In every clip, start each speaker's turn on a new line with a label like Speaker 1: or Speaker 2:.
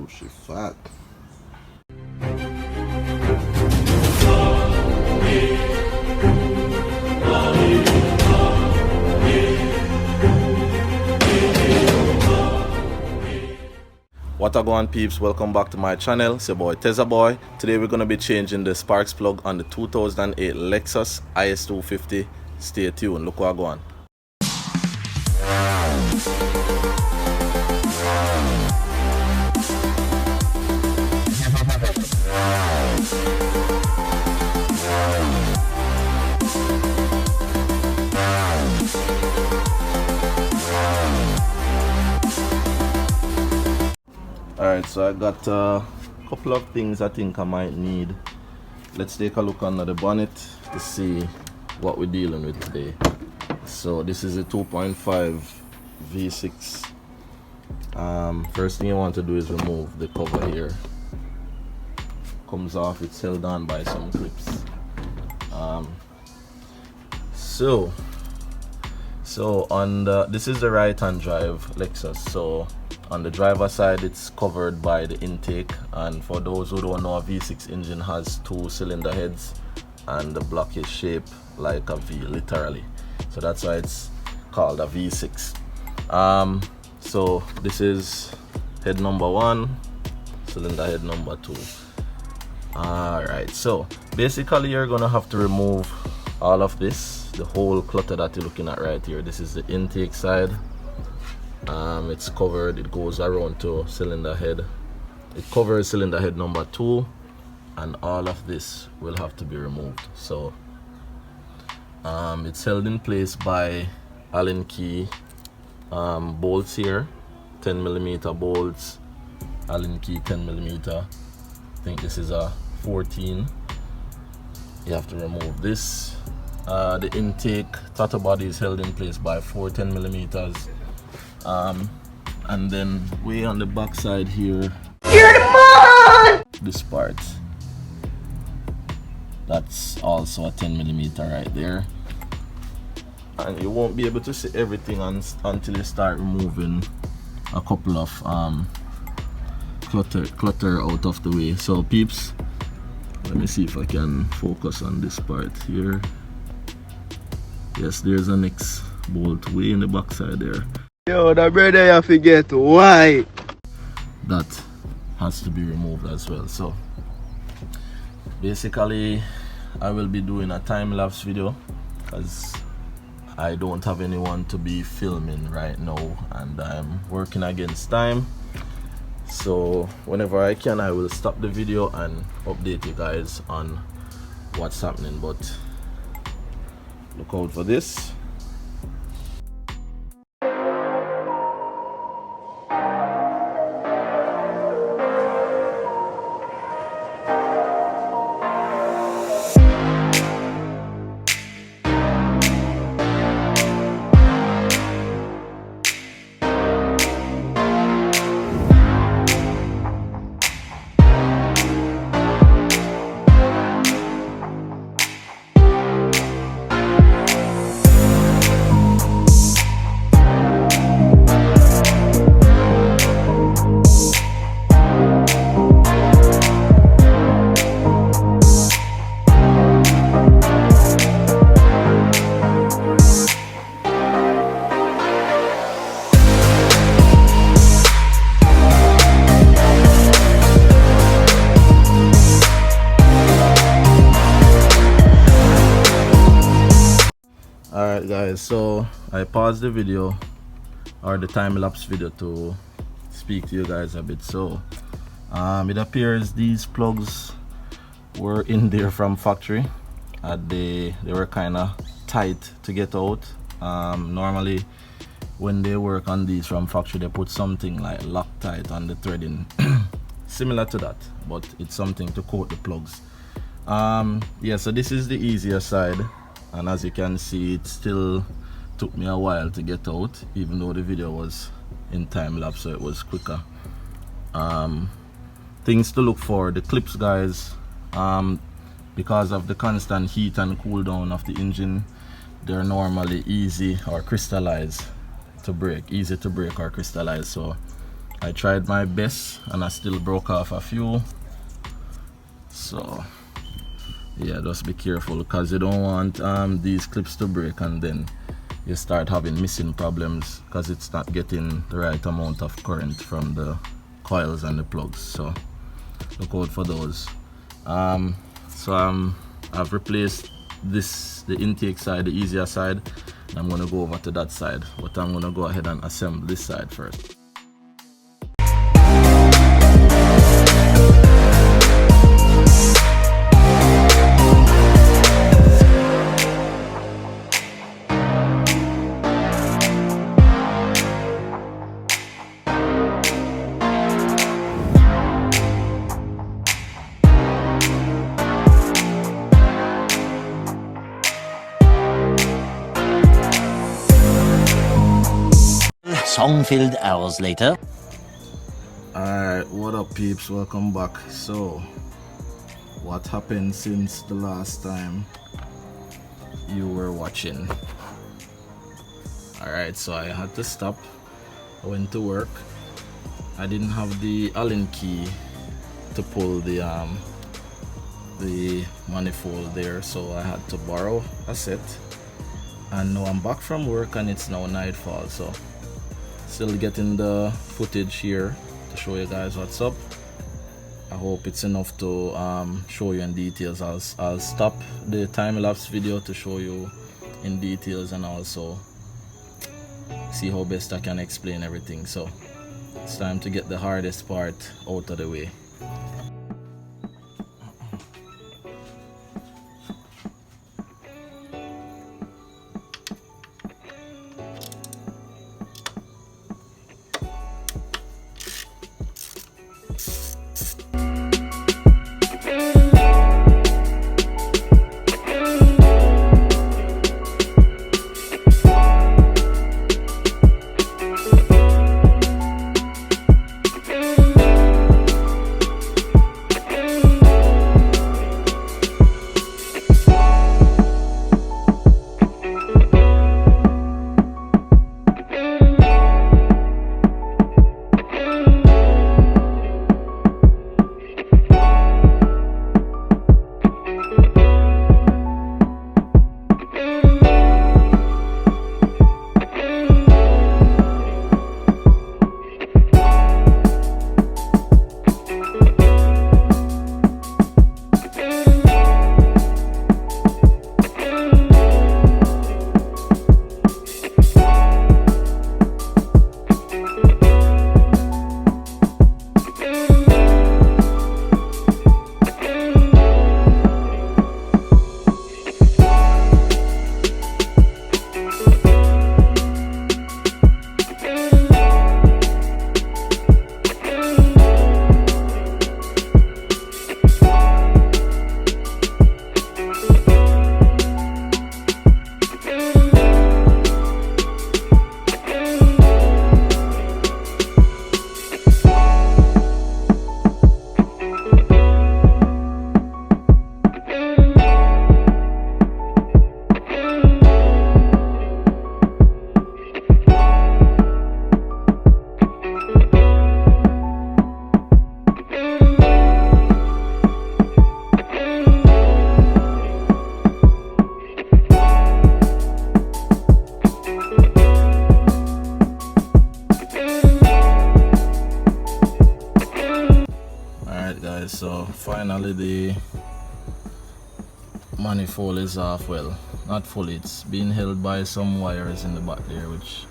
Speaker 1: She fat. What a go on, peeps, welcome back to my channel. It's your boy Tezzaboy. Today we're going to be changing the sparks plug on the 2008 Lexus IS250. Stay tuned, look what I go on. Alright, so I got a couple of things I think I might need. Let's take a look under the bonnet to see what we're dealing with today. So this is a 2.5 V6. First thing you want to do is remove the cover here. Comes off, it's held on by some clips. So on the, this is the right hand drive Lexus. So on the driver side, it's covered by the intake, and for those who don't know, a V6 engine has 2 cylinder heads and the block is shaped like a V, literally. So that's why it's called a V6. So this is head number 1, cylinder head number 2. Alright, so basically you're gonna have to remove all of this, the whole clutter that you're looking at right here. This is the intake side. It's covered, it goes around to cylinder head. It covers cylinder head number 2, and all of this will have to be removed. So it's held in place by Allen key bolts here, 10mm bolts, Allen key 10mm. I think this is a 14. You have to remove this. The intake throttle body is held in place by 4 10mm. And then way on the back side here, you're the man! This part, that's also a 10mm right there, and you won't be able to see everything until you start removing a couple of clutter out of the way. So peeps, let me see if I can focus on this part here. Yes, there's a next bolt way in the back side there.
Speaker 2: Yo, that brother you forget why
Speaker 1: that has to be removed as well. So basically I will be doing a time-lapse video because I don't have anyone to be filming right now and I'm working against time. So whenever I can, I will stop the video and update you guys on what's happening, but look out for this. Alright guys, so I paused the video or the time-lapse video to speak to you guys a bit. So it appears these plugs were in there from factory. They were kind of tight to get out. Normally when they work on these from factory, they put something like Loctite on the threading similar to that, but it's something to coat the plugs. Yeah, so this is the easier side, and as you can see, it still took me a while to get out, even though the video was in time lapse, so it was quicker. Things to look for: the clips, guys, because of the constant heat and cool down of the engine, they're normally easy to break or crystallize. So I tried my best and I still broke off a few. So yeah, just be careful because you don't want these clips to break and then you start having missing problems because it's not getting the right amount of current from the coils and the plugs. So look out for those. I've replaced the intake side, the easier side. I'm going to go over to that side, but I'm going to go ahead and assemble this side first.
Speaker 3: Song-filled hours later.
Speaker 1: Alright, what up peeps, welcome back. So what happened since the last time you were watching? Alright, so I had to stop. I went to work. I didn't have the Allen key to pull the manifold there, so I had to borrow a set. And now I'm back from work and it's now nightfall, so still getting the footage here to show you guys what's up. I hope it's enough to show you in details. I'll stop the time-lapse video to show you in details and also see how best I can explain everything. So it's time to get the hardest part out of the way. So finally the manifold is off. Well, not fully, it's being held by some wires in the back there, which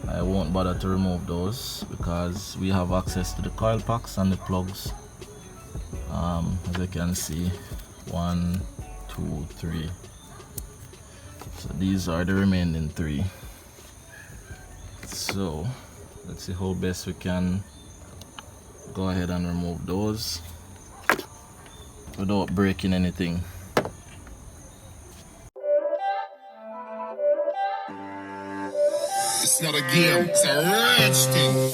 Speaker 1: I won't bother to remove those because we have access to the coil packs and the plugs. As you can see, 1, 2, 3. So these are the remaining 3. So let's see how best we can go ahead and remove those without breaking anything.
Speaker 4: It's not a game, it's a rich thing.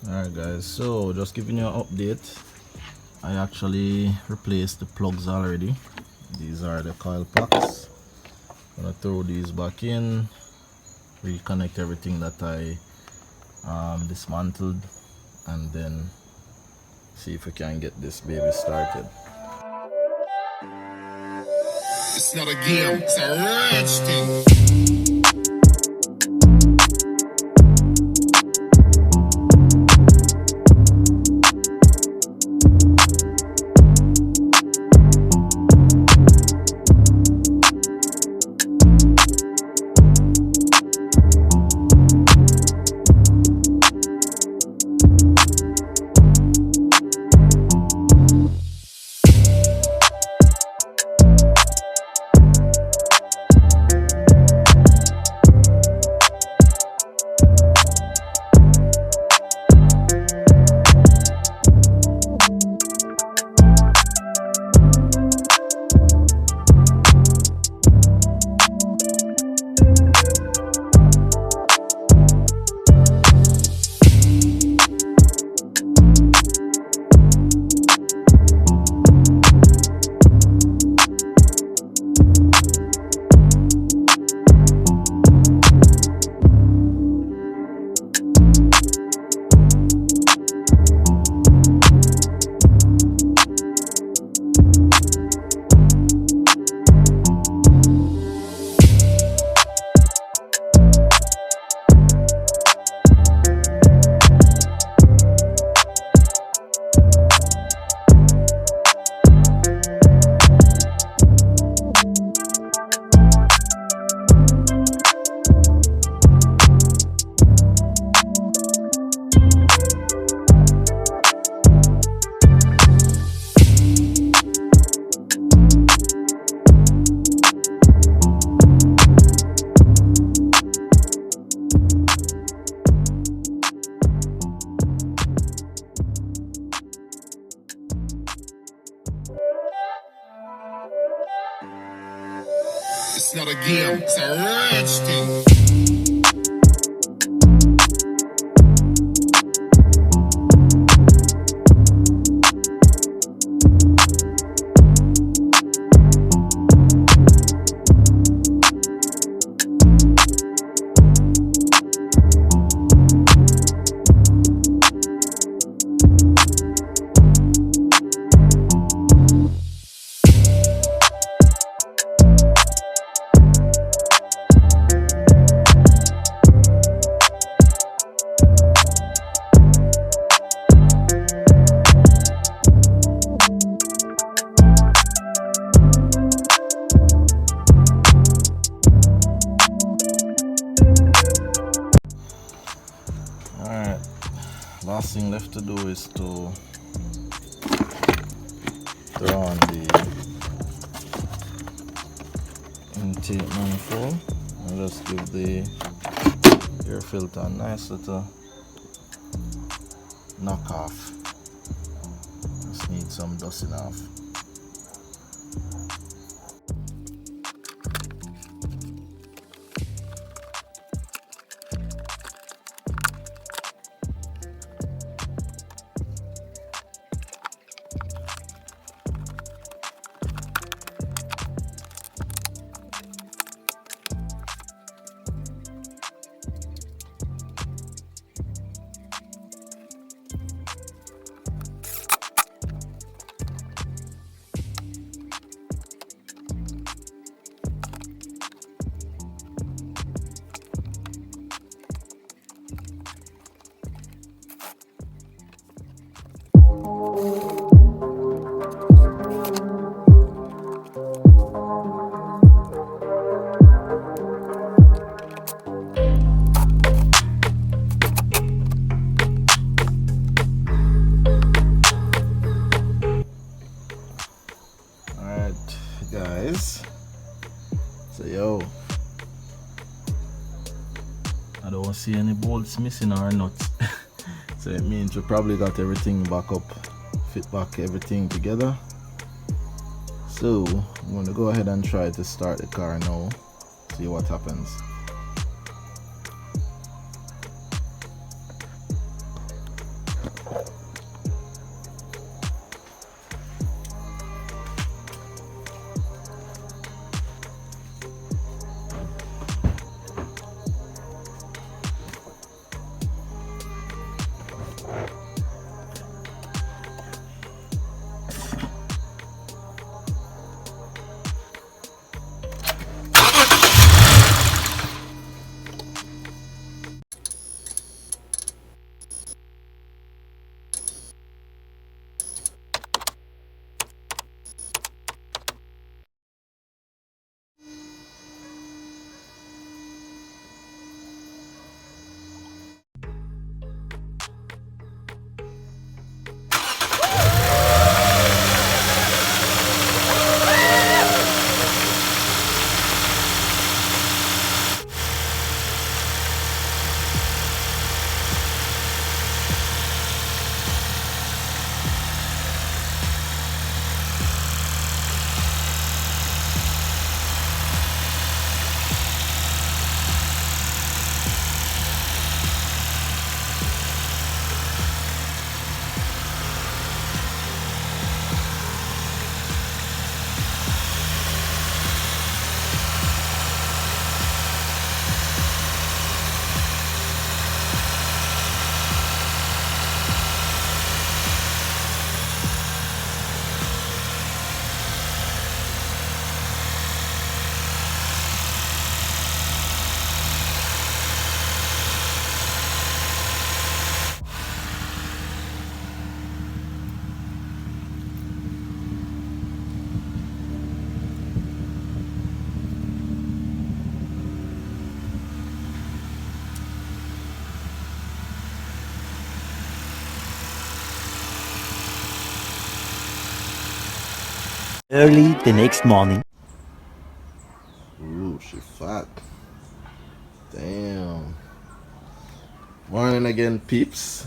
Speaker 1: Alright guys, so just giving you an update. I actually replaced the plugs already. These are the coil packs. I'm gonna throw these back in, reconnect everything that I dismantled, and then see if we can get this baby started.
Speaker 4: It's not a game, it's a rich thing. It's not a game, it's a rich thing.
Speaker 1: Alright, last thing left to do is to throw on the intake manifold and just give the air filter a nice little knock off. Just need some dusting off. Guys, so yo, I don't see any bolts missing or nuts. So it means we probably got everything back up, fit back everything together. So I'm going to go ahead and try to start the car now, see what happens.
Speaker 3: Early the next morning.
Speaker 1: Ooh, she fat. Damn. Morning again, peeps.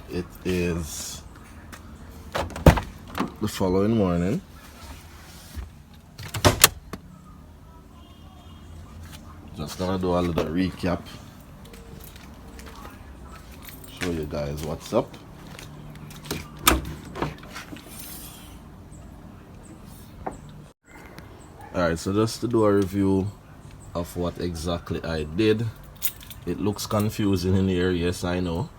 Speaker 1: It is the following morning. Just gonna do a little recap. Show you guys what's up. Alright, so just to do a review of what exactly I did. It looks confusing in here, yes I know.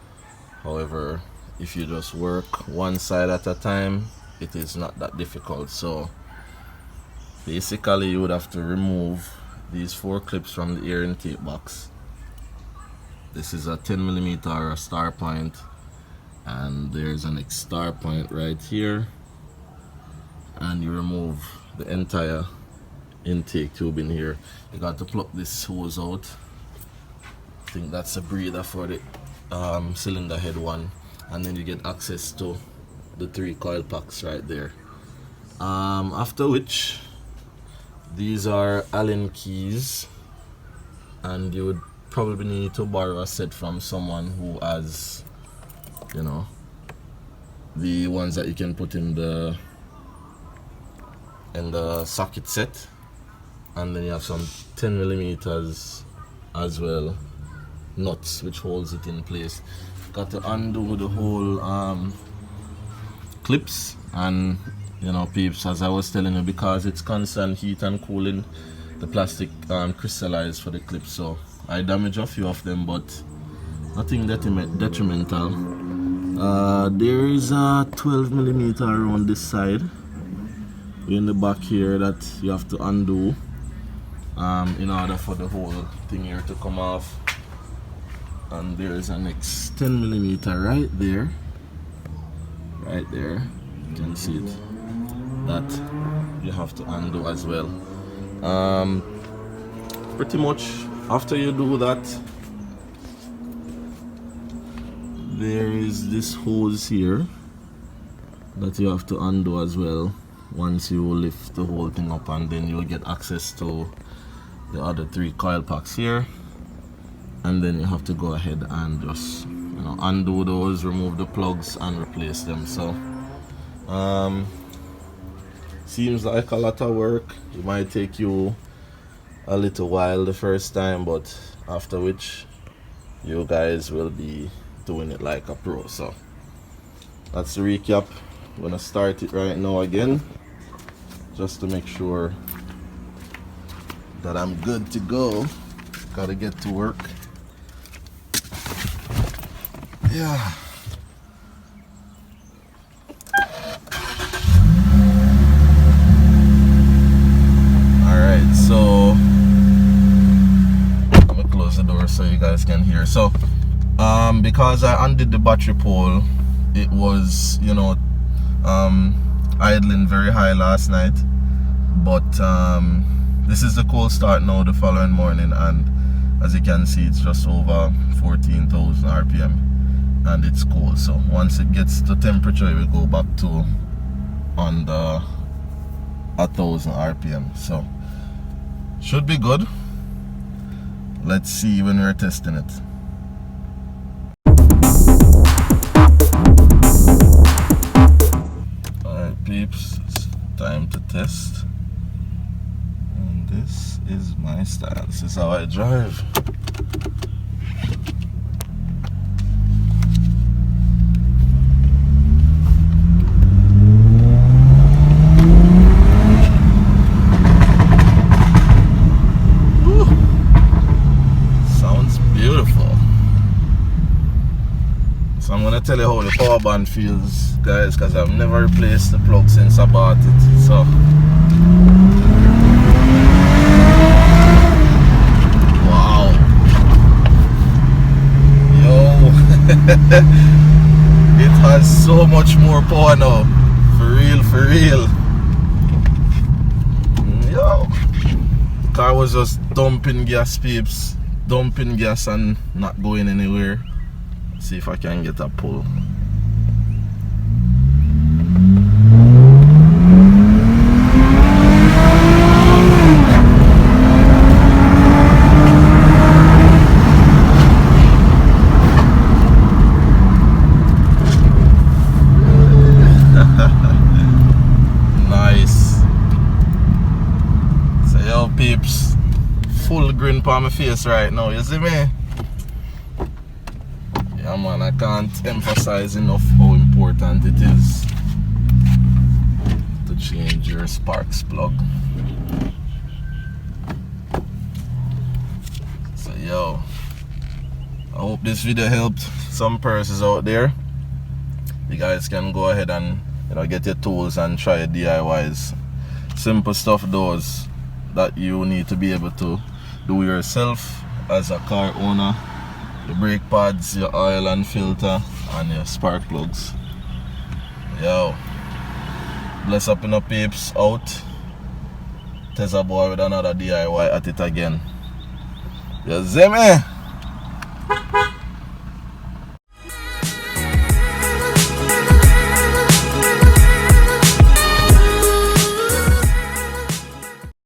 Speaker 1: However, if you just work one side at a time, it is not that difficult. So basically you would have to remove these 4 clips from the air intake box. This is a 10mm star point, and there's an X star point right here, and you remove the entire intake tube in here. You got to pluck this hose out. I think that's a breather for the cylinder head one, and then you get access to the 3 coil packs right there. After which, these are Allen keys, and you would probably need to borrow a set from someone who has, you know, the ones that you can put in the socket set. And then you have some 10mm as well, nuts, which holds it in place. Got to undo the whole clips, and you know, peeps, as I was telling you, because it's constant heat and cooling, the plastic crystallized for the clips, so I damaged a few of them, but nothing detrimental. There is a 12mm around this side in the back here that you have to undo in order for the whole thing here to come off. And there is an next 10mm right there, you can see it, that you have to undo as well. Pretty much after you do that, there is this hose here that you have to undo as well once you lift the whole thing up, and then you'll get access to the other 3 coil packs here. And then you have to go ahead and just, you know, undo those, remove the plugs and replace them. So seems like a lot of work. It might take you a little while the first time, but after which you guys will be doing it like a pro. So that's the recap. I'm gonna start it right now again, just to make sure that I'm good to go. Gotta get to work. Yeah. Alright, so I'm gonna close the door so you guys can hear. So because I undid the battery pole, it was, you know, idling very high last night, but this is the cold start now the following morning, and as you can see, it's just over 14,000 RPM and it's cold. So once it gets to temperature, it will go back to under 1,000 RPM. So should be good. Let's see when we're testing it. Alright peeps, it's time to test. And this is my style. This is how I drive. So I'm gonna tell you how the power band feels, guys, because I've never replaced the plug since I bought it. So wow, yo, it has so much more power now, for real, for real. Yo, the car was just dumping gas, peeps, dumping gas and not going anywhere. See if I can get a pull. Nice. So yo peeps, full grin on my face right now, you see me? Yeah man, I can't emphasize enough how important it is to change your sparks plug. So yo, I hope this video helped some persons out there. You guys can go ahead and, you know, get your tools and try your DIYs. Simple stuff those that you need to be able to do yourself as a car owner. Your brake pads, your oil and filter, and your spark plugs. Yo, bless up in the peeps out. Tezzaboy with another DIY at it again. You see me?